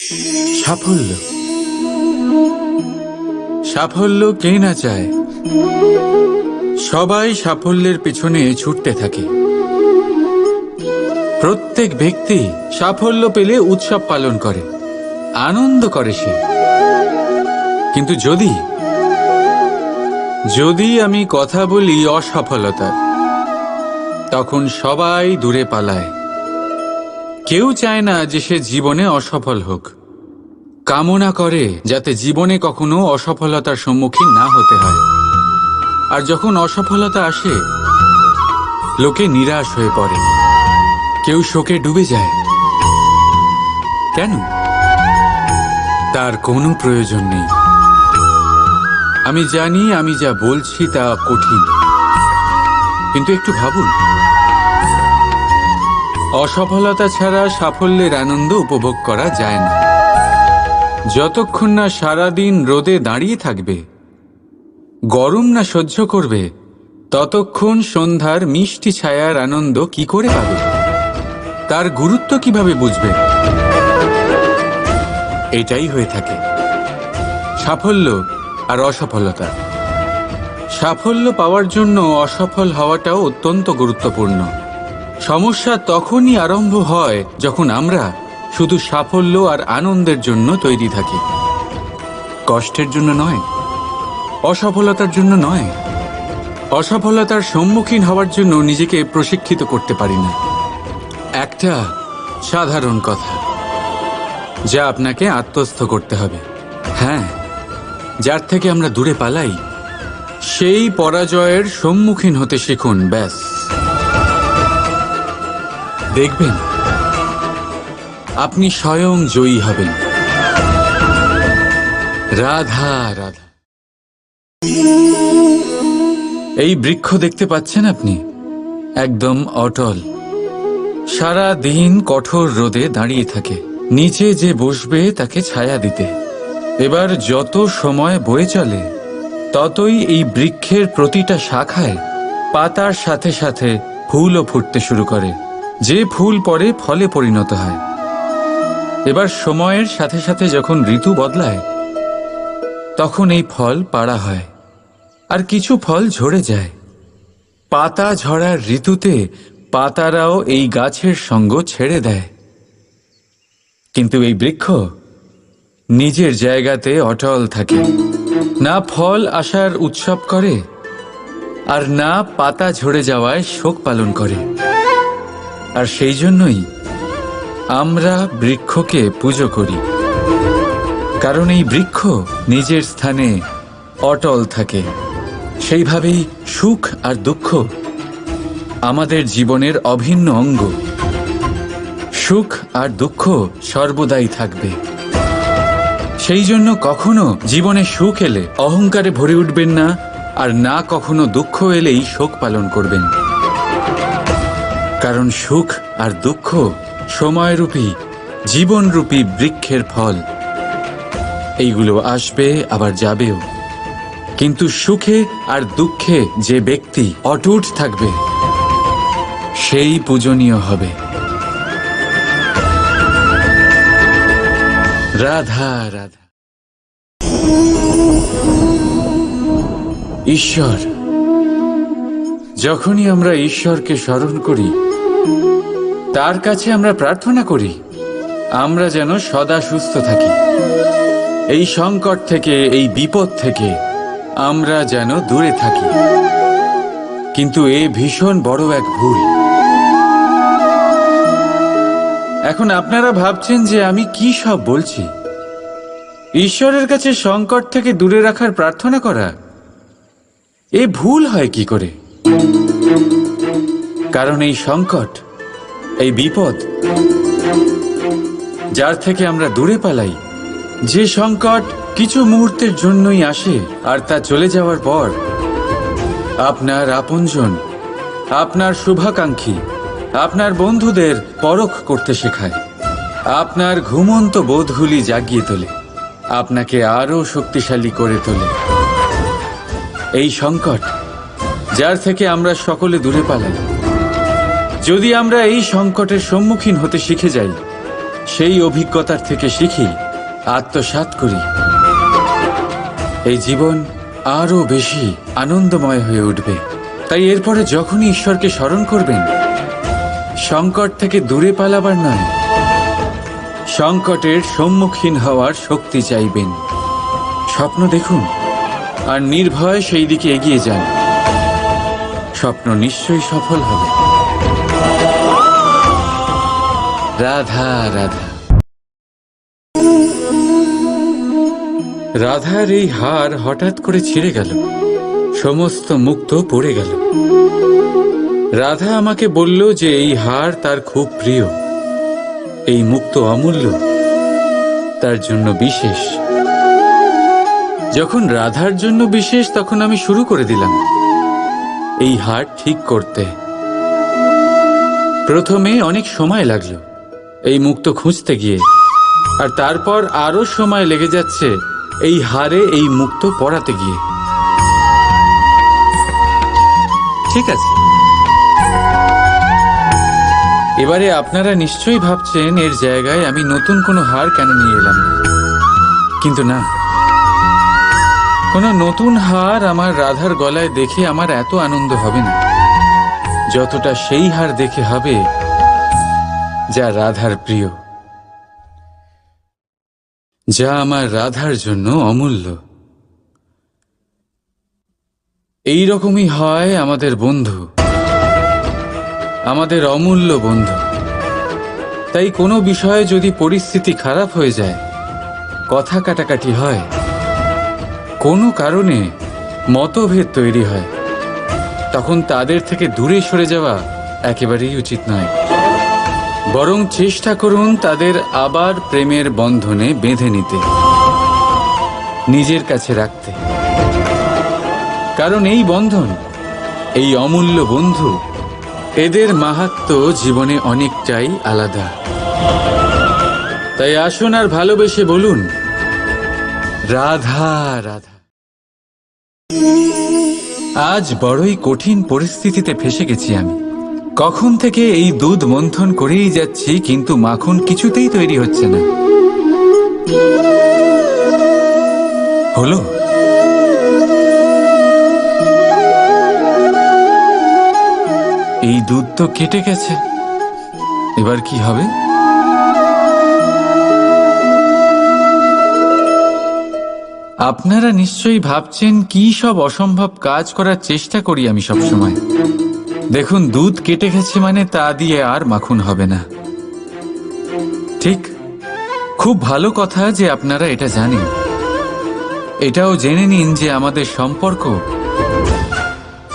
সাফল্য, সাফল্য কে না চায়? সবাই সাফল্যের পেছনে ছুটতে থাকে। প্রত্যেক ব্যক্তি সাফল্য পেলে উৎসব পালন করে, আনন্দ করে সে। কিন্তু যদি আমি কথা বলি অসফলতার, তখন সবাই দূরে পালায়। কেউ চায় না যে সে জীবনে অসফল হোক, কামনা করে যাতে জীবনে কখনো অসফলতার সম্মুখীন না হতে হয়। আর যখন অসফলতা আসে, লোকে নিরাশ হয়ে পড়ে, কেউ শোকে ডুবে যায়। কেন? তার কোনো প্রয়োজন নেই। আমি জানি আমি যা বলছি তা কঠিন, কিন্তু একটু ভাবুন, অসফলতা ছাড়া সাফল্যের আনন্দ উপভোগ করা যায় না। যতক্ষণ না সারাদিন রোদে দাঁড়িয়ে থাকবে, গরম না সহ্য করবে, ততক্ষণ সন্ধ্যার মিষ্টি ছায়ার আনন্দ কি করে পাবে? তার গুরুত্ব কিভাবে বুঝবে? এটাই হয়ে থাকে সাফল্য আর অসফলতা। সাফল্য পাওয়ার জন্য অসফল হওয়াটাও অত্যন্ত গুরুত্বপূর্ণ। সমস্যা তখনই আরম্ভ হয় যখন আমরা শুধু সাফল্য আর আনন্দের জন্য তৈরি থাকি, কষ্টের জন্য নয়, অসফলতার জন্য নয়। অসফলতার সম্মুখীন হওয়ার জন্য নিজেকে প্রশিক্ষিত করতে পারি না। একটা সাধারণ কথা যা আপনাকে আত্মস্থ করতে হবে। হ্যাঁ, যার থেকে আমরা দূরে পালাই, সেই পরাজয়ের সম্মুখীন হতে শিখুন। ব্যাস, দেখবেন আপনি স্বয়ং জয়ী হবেন। রাধা রাধা। এই বৃক্ষ দেখতে পাচ্ছেন আপনি? একদম অটল, সারা দিন কঠোর রোদে দাঁড়িয়ে থাকে, নিচে যে বসবে তাকে ছায়া দিতে। এবার যত সময় বয়ে চলে, ততই এই বৃক্ষের প্রতিটা শাখায় পাতার সাথে সাথে ফুলও ফুটতে শুরু করে, যে ফুল পরে ফলে পরিণত হয়। এবার সময়ের সাথে সাথে যখন ঋতু বদলায়, তখন এই ফল পাড়া হয় আর কিছু ফল ঝরে যায়। পাতা ঝরার ঋতুতে পাতারাও এই গাছের সঙ্গ ছেড়ে দেয়। কিন্তু এই বৃক্ষ নিজের জায়গাতে অটল থাকে, না ফল আসার উৎসব করে আর না পাতা ঝরে যাওয়ায় শোক পালন করে। আর সেই জন্যই আমরা বৃক্ষকে পুজো করি, কারণ এই বৃক্ষ নিজের স্থানে অটল থাকে। সেইভাবেই সুখ আর দুঃখ আমাদের জীবনের অভিন্ন অঙ্গ। সুখ আর দুঃখ সর্বদাই থাকবে। সেই জন্য কখনো জীবনে সুখ এলে অহংকারে ভরে উঠবেন না, আর না কখনো দুঃখ এলেই শোক পালন করবেন। কারণ সুখ আর দুঃখ সময়রূপী, জীবনরূপী বৃক্ষের ফল। এইগুলো আসবে আবার যাবেও, কিন্তু সুখে আর দুঃখে যে ব্যক্তি অটুট থাকবে, সেই পূজনীয় হবে। রাধা রাধা। ঈশ্বর, যখনই আমরা ঈশ্বরকে স্মরণ করি, তার কাছে আমরা প্রার্থনা করি আমরা যেন সদা সুস্থ থাকি, এই সংকট থেকে, এই বিপদ থেকে আমরা যেন দূরে থাকি। কিন্তু এ ভীষণ বড় এক ভুল। এখন আপনারা ভাবছেন যে আমি কি সব বলছি। ঈশ্বরের কাছে সংকট থেকে দূরে রাখার প্রার্থনা করা, এ ভুল হয় কি করে? কারণ এই সংকট, এই বিপদ, যার থেকে আমরা দূরে পালাই, যে সংকট কিছু মুহূর্তের জন্যই আসে আর তা চলে যাওয়ার পর আপনার আপনজন, আপনার শুভাকাঙ্ক্ষী, আপনার বন্ধুদের পরখ করতে শেখায়, আপনার ঘুমন্ত বোধগুলি জাগিয়ে তোলে, আপনাকে আরো শক্তিশালী করে তোলে। এই সংকট, যার থেকে আমরা সকলে দূরে পালাই, যদি আমরা এই সংকটের সম্মুখীন হতে শিখে যাই, সেই অভিজ্ঞতার থেকে শিখি, আত্মসাৎ করি। এই জীবন আরো বেশি আনন্দময় হয়ে উঠবে। তাই এরপরে যখনই ঈশ্বরকে স্মরণ করবেন, সংকট থেকে দূরে পালাবার নয়, সংকটের সম্মুখীন হওয়ার শক্তি চাইবেন। স্বপ্ন দেখুন আর নির্ভয় সেই দিকে এগিয়ে যান। স্বপ্ন নিশ্চয়ই সফল হবে। রাধা রাধা। রাধার এই হার হঠাৎ করে ছিঁড়ে গেল, সমস্ত মুক্তো পড়ে গেল। রাধা আমাকে বলল যে এই হার তার খুব প্রিয়, এই মুক্তো অমূল্য, তার জন্য বিশেষ। যখন রাধার জন্য বিশেষ, তখন আমি শুরু করে দিলাম এই হার ঠিক করতে। প্রথমে অনেক সময় লাগলো এই মুক্তো খুঁজতে গিয়ে, আর তারপর আরো সময় লেগে যাচ্ছে এই হারে এই মুক্তো পড়াতে গিয়ে। ঠিক আছে, এবারে আপনারা নিশ্চয়ই ভাবছেন এর জায়গায় আমি নতুন কোনো হার কেন নিয়ে এলাম না। কিন্তু না, কোনো নতুন হার আমার রাধার গলায় দেখে আমার এত আনন্দ হবে না, যতটা সেই হার দেখে হবে যা রাধার প্রিয়, যা আমার রাধার জন্য অমূল্য। এই রকমই হয় আমাদের বন্ধু, আমাদের অমূল্য বন্ধু। তাই কোনো বিষয়ে যদি পরিস্থিতি খারাপ হয়ে যায়, কথা কাটাকাটি হয়, কোনো কারণে মতভেদ তৈরি হয়, তখন তাদের থেকে দূরে সরে যাওয়া একেবারেই উচিত নয়। বরং চেষ্টা করুন তাদের আবার প্রেমের বন্ধনে বেঁধে নিতে, নিজের কাছে রাখতে। কারণ এই বন্ধন, এই অমূল্য বন্ধু, এদের মাহাত্ম্য জীবনে অনেকটাই আলাদা। তাই আসুন আর ভালোবেসে বলুন, রাধা রাধা। আজ বড়ই কঠিন পরিস্থিতিতে ফেসে গেছি আমি। কখন থেকে এই দুধ মন্থন করেই যাচ্ছি, কিন্তু মাখন কিছুতেই তৈরি হচ্ছে না। হলো? এই দুধ তো কেটে গেছে, এবার কি হবে? আপনারা নিশ্চয়ই ভাবছেন কি সব অসম্ভব কাজ করার চেষ্টা করি আমি সব সময়। দেখুন, দুধ কেটে গেছে মানে তা দিয়ে আর মাখন হবে না। ঠিক, খুব ভালো কথা যে আপনারা এটা জানেন। এটাও জেনে নিন যে আমাদের সম্পর্ক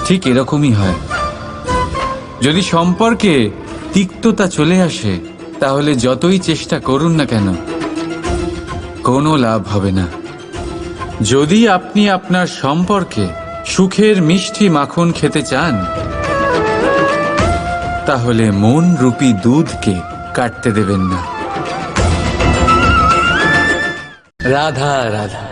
ঠিক এরকমই হয়। যদি সম্পর্কে তিক্ততা চলে আসে, তাহলে যতই চেষ্টা করুন না কেন, কোনো লাভ হবে না। যদি আপনি আপনার সম্পর্কে সুখের মিষ্টি মাখন খেতে চান, তাহলে মন রূপী দুধকে কাটতে দেবেন না। রাধা রাধা।